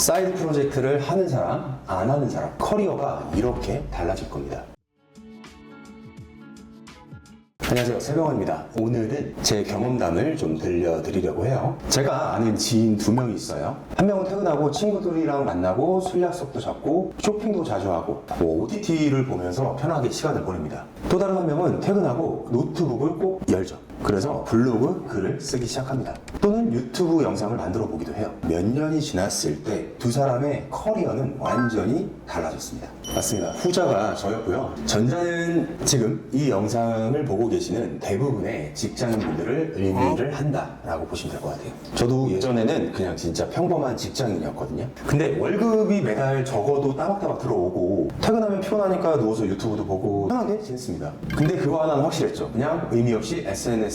사이드 프로젝트를 하는 사람, 안 하는 사람, 커리어가 이렇게 달라질 겁니다. 안녕하세요, 세병원입니다. 오늘은 제 경험담을 좀 들려드리려고 해요. 제가 아는 지인 2명이 있어요. 한 명은 퇴근하고 친구들이랑 만나고 술 약속도 잡고 쇼핑도 자주 하고 OTT를 보면서 편하게 시간을 보냅니다. 또 다른 한 명은 퇴근하고 노트북을 꼭 열죠. 그래서 블로그 글을 쓰기 시작합니다. 또는 유튜브 영상을 만들어 보기도 해요. 몇 년이 지났을 때 두 사람의 커리어는 완전히 달라졌습니다. 맞습니다. 후자가 저였고요. 전자는 지금 이 영상을 보고 계시는 대부분의 직장인분들을 의미를 한다라고 보시면 될 것 같아요. 저도 예전에는 그냥 진짜 평범한 직장인이었거든요. 근데 월급이 매달 적어도 따박따박 들어오고 퇴근하면 피곤하니까 누워서 유튜브도 보고 편하게 지냈습니다. 근데 그거 하나는 확실했죠. 그냥 의미 없이 SNS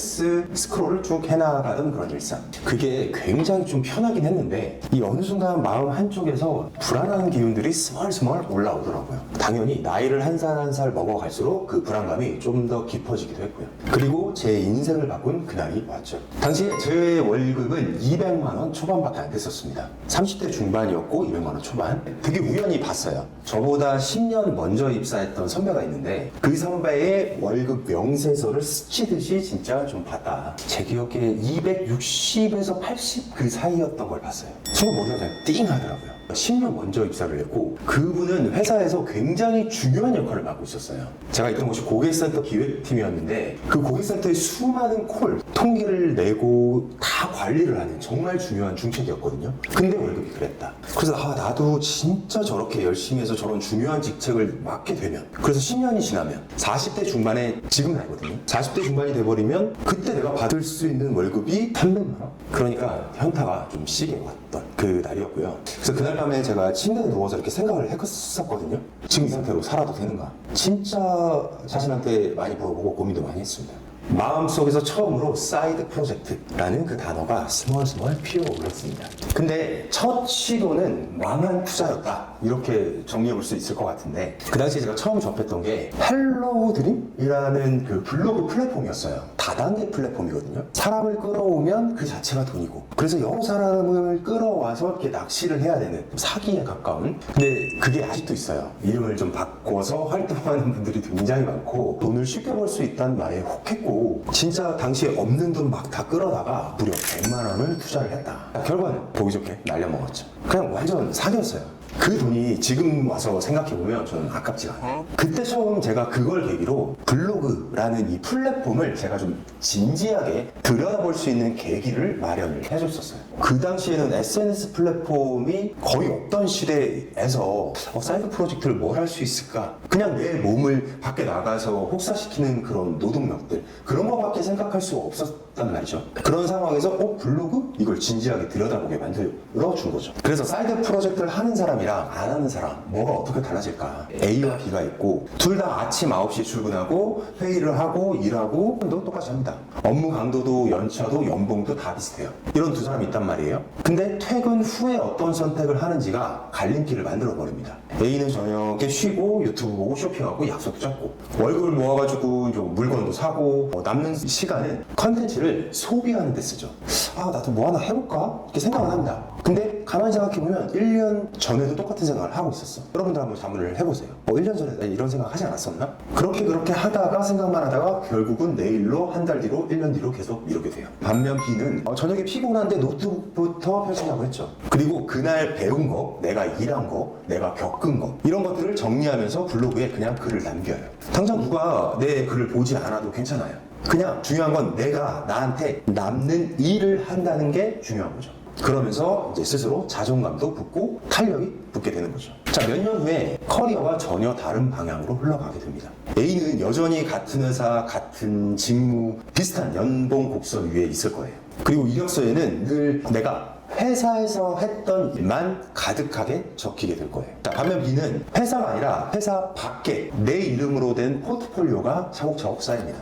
스크롤을 쭉 해나가던 그런 일상. 그게 굉장히 좀 편하긴 했는데 이 어느 순간 마음 한쪽에서 불안한 기운들이 스멀스멀 올라오더라고요. 당연히 나이를 한 살 한 살 먹어갈수록 그 불안감이 좀 더 깊어지기도 했고요. 그리고 제 인생을 바꾼 그날이 왔죠. 당시에 제 월급은 200만 원 초반밖에 안 됐었습니다. 30대 중반이었고 200만 원 초반. 되게 우연히 봤어요. 저보다 10년 먼저 입사했던 선배가 있는데 그 선배의 월급 명세서를 스치듯이 진짜 좀 봤다. 제 기억에 260에서 80 그 사이였던 걸 봤어요. 순간 머리가 그냥 띵 하더라고요. 10년 먼저 입사를 했고 그분은 회사에서 굉장히 중요한 역할을 맡고 있었어요. 제가 있던 곳이 고객센터 기획팀이었는데 그 고객센터의 수많은 콜, 통계를 내고 다 관리를 하는 정말 중요한 중책이었거든요. 근데 월급이 그랬다. 그래서 나도 진짜 저렇게 열심히 해서 저런 중요한 직책을 맡게 되면, 그래서 10년이 지나면 40대 중반에 지금 나이거든요. 40대 중반이 돼버리면 그때 내가 받을 수 있는 월급이 300만 원? 그러니까 현타가 좀 시게 왔던 그 날이었고요. 그래서 그날 밤에 제가 침대에 누워서 이렇게 생각을 했었거든요. 지금 이 상태로 살아도 되는가? 진짜 자신한테 많이 물어보고 고민도 많이 했습니다. 마음속에서 처음으로 사이드 프로젝트라는 그 단어가 스멀스멀 피어올랐습니다. 근데 첫 시도는 망한 투자였다, 이렇게 정리해 볼 수 있을 것 같은데, 그 당시에 제가 처음 접했던 게 헬로우 드림이라는 그 블로그 플랫폼이었어요. 다단계 플랫폼이거든요. 사람을 끌어오면 그 자체가 돈이고, 그래서 여러 사람을 끌어와서 이렇게 낚시를 해야 되는 사기에 가까운. 근데 그게 아직도 있어요. 이름을 좀 바꿔서 활동하는 분들이 굉장히 많고 돈을 쉽게 벌 수 있다는 말에 혹했고, 진짜 당시에 없는 돈 막 다 끌어다가 무려 100만 원을 투자를 했다. 결과는 보기 좋게 날려먹었죠. 그냥 완전 사기였어요. 그 돈이 지금 와서 생각해보면 저는 아깝지가 않아요. 그때 처음 제가 그걸 계기로 블로그라는 이 플랫폼을 제가 좀 진지하게 들여다볼 수 있는 계기를 마련을 해줬었어요. 그 당시에는 SNS 플랫폼이 거의 없던 시대에서 사이드 프로젝트를 뭘 할 수 있을까? 그냥 내 몸을 밖에 나가서 혹사시키는 그런 노동력들, 그런 거밖에 생각할 수가 없었단 말이죠. 그런 상황에서 블로그? 이걸 진지하게 들여다보게 만들어준 거죠. 그래서 사이드 프로젝트를 하는 사람이랑 안 하는 사람, 뭐가 어떻게 달라질까? A와 B가 있고 둘 다 아침 9시에 출근하고 회의를 하고 일하고 너 똑같이 합니다. 업무 강도도 연차도 연봉도 다 비슷해요. 이런 두 사람이 있단 말이에요. 근데 퇴근 후에 어떤 선택을 하는지가 갈림길을 만들어 버립니다. A는 저녁에 쉬고 유튜브 보고 쇼핑하고 약속도 잡고 월급을 모아가지고 물건도 사고, 남는 시간은 컨텐츠를 소비하는 데 쓰죠. 나도 뭐 하나 해볼까? 이렇게 생각을 합니다. 근데 가만히 생각해보면 1년 전에도 똑같은 생각을 하고 있었어. 여러분들 한번 자문을 해보세요. 1년 전에 이런 생각 하지 않았었나? 그렇게 하다가 생각만 하다가 결국은 내일로, 한 달 뒤로, 1년 뒤로 계속 이렇게 돼요. 반면 B는 저녁에 피곤한데 노트북부터 펼치려고 했죠. 그리고 그날 배운 거, 내가 일한 거, 내가 겪은 거, 이런 것들을 정리하면서 블로그에 그냥 글을 남겨요. 당장 누가 내 글을 보지 않아도 괜찮아요. 그냥 중요한 건 내가 나한테 남는 일을 한다는 게 중요한 거죠. 그러면서 이제 스스로 자존감도 붙고 탄력이 붙게 되는 거죠. 자, 몇 년 후에 커리어가 전혀 다른 방향으로 흘러가게 됩니다. A는 여전히 같은 회사, 같은 직무, 비슷한 연봉 곡선 위에 있을 거예요. 그리고 이력서에는 늘 내가 회사에서 했던 일만 가득하게 적히게 될 거예요. 자, 반면 B는 회사가 아니라 회사 밖에 내 이름으로 된 포트폴리오가 차곡차곡 쌓입니다.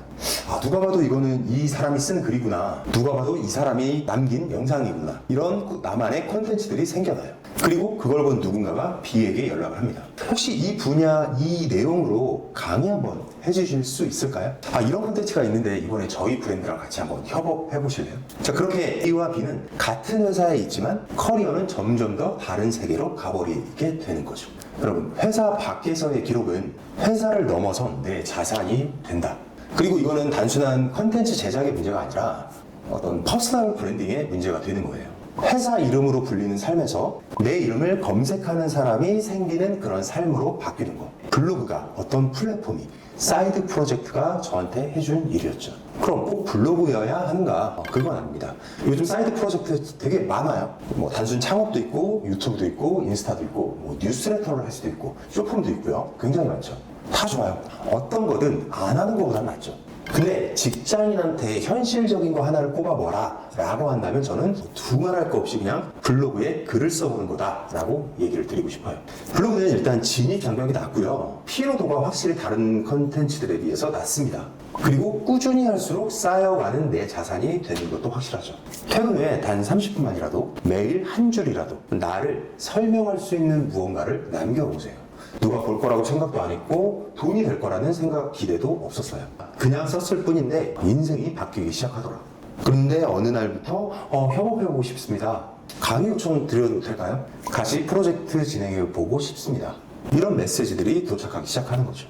누가 봐도 이거는 이 사람이 쓴 글이구나, 누가 봐도 이 사람이 남긴 영상이구나, 이런 나만의 콘텐츠들이 생겨나요. 그리고 그걸 본 누군가가 B에게 연락을 합니다. 혹시 이 분야, 이 내용으로 강의 한번 해주실 수 있을까요? 이런 콘텐츠가 있는데 이번에 저희 브랜드랑 같이 한번 협업해 보실래요? 자, 그렇게 A와 B는 같은 회사에 있지만 커리어는 점점 더 다른 세계로 가버리게 되는 거죠. 여러분, 회사 밖에서의 기록은 회사를 넘어선 내 자산이 된다. 그리고 이거는 단순한 컨텐츠 제작의 문제가 아니라 어떤 퍼스널 브랜딩의 문제가 되는 거예요. 회사 이름으로 불리는 삶에서 내 이름을 검색하는 사람이 생기는 그런 삶으로 바뀌는 거. 블로그가 어떤 플랫폼이, 사이드 프로젝트가 저한테 해준 일이었죠. 그럼 꼭 블로그여야 하는가? 그건 아닙니다. 요즘 사이드 프로젝트 되게 많아요. 뭐 단순 창업도 있고, 유튜브도 있고, 인스타도 있고, 뭐 뉴스레터를 할 수도 있고, 쇼폼도 있고요. 굉장히 많죠. 다 좋아요. 어떤 거든 안 하는 것보다는 낫죠. 근데 직장인한테 현실적인 거 하나를 꼽아보라 라고 한다면 저는 두말할 거 없이 그냥 블로그에 글을 써보는 거다 라고 얘기를 드리고 싶어요. 블로그는 일단 진입 장벽이 낮고요, 피로도가 확실히 다른 컨텐츠들에 비해서 낮습니다. 그리고 꾸준히 할수록 쌓여가는 내 자산이 되는 것도 확실하죠. 퇴근 후에 단 30분만이라도 매일 한 줄이라도 나를 설명할 수 있는 무언가를 남겨보세요. 누가 볼 거라고 생각도 안 했고 돈이 될 거라는 생각, 기대도 없었어요. 그냥 썼을 뿐인데 인생이 바뀌기 시작하더라. 그런데 어느 날부터 협업해보고 싶습니다. 강의 요청 드려도 될까요? 같이 프로젝트 진행해보고 싶습니다. 이런 메시지들이 도착하기 시작하는 거죠.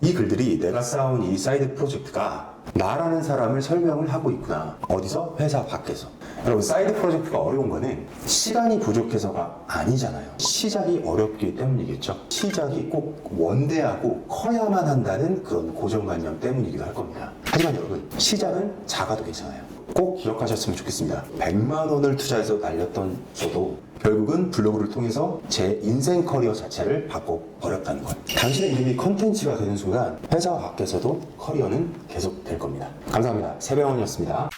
이 글들이 내가 쌓아온 이 사이드 프로젝트가 나라는 사람을 설명을 하고 있구나. 어디서? 회사 밖에서. 여러분, 사이드 프로젝트가 어려운 거는 시간이 부족해서가 아니잖아요. 시작이 어렵기 때문이겠죠. 시작이 꼭 원대하고 커야만 한다는 그런 고정관념 때문이기도 할 겁니다. 하지만 여러분, 시작은 작아도 괜찮아요. 꼭 기억하셨으면 좋겠습니다. 100만 원을 투자해서 날렸던 저도 결국은 블로그를 통해서 제 인생 커리어 자체를 바꿔버렸다는 것. 당신의 이름이 컨텐츠가 되는 순간 회사 밖에서도 커리어는 계속 될 겁니다. 감사합니다. 세병원이었습니다.